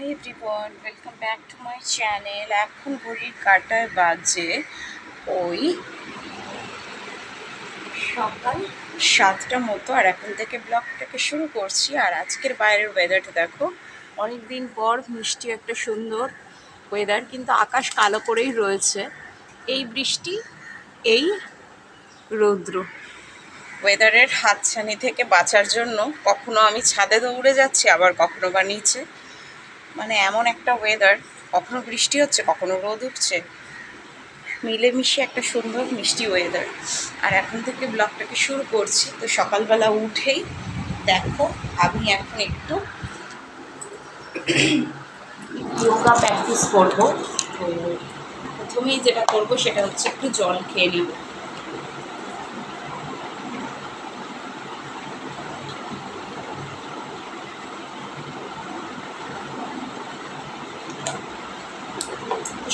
Hi everyone, welcome back to my channel. এখন ঘড়ির কাঁটায় বাজে ওই সকাল 7টা মতো, আর এখন থেকে ব্লগটাকে শুরু করছি। আর আজকের বাইরের ওয়েদারটা দেখো, অনেক দিন পর মিষ্টি একটা সুন্দর ওয়েদার, কিন্তু আকাশ কালো করেই রয়েছে। এই বৃষ্টি, এই রৌদ্র, ওয়েদারের হাতছানি থেকে বাঁচার জন্য কখনো আমি ছাদে দৌড়ে যাচ্ছি, আবার কখনো বা নিচে। মানে এমন একটা ওয়েদার, কখনো বৃষ্টি হচ্ছে কখনো রোদ উঠছে, মিলেমিশে একটা সুন্দর মিষ্টি ওয়েদার। আর এখন থেকে ব্লগটাকে শুরু করছি। তো সকালবেলা উঠেই দেখো, আমি এখন একটু যোগা প্র্যাকটিস করবো। তো প্রথমেই যেটা করবো সেটা হচ্ছে একটু জল খেয়ে নেব।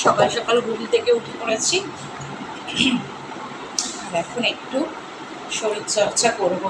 সকাল সকাল ঘুম থেকে উঠে পড়েছি, আর এখন একটু শরীরচর্চা করবো।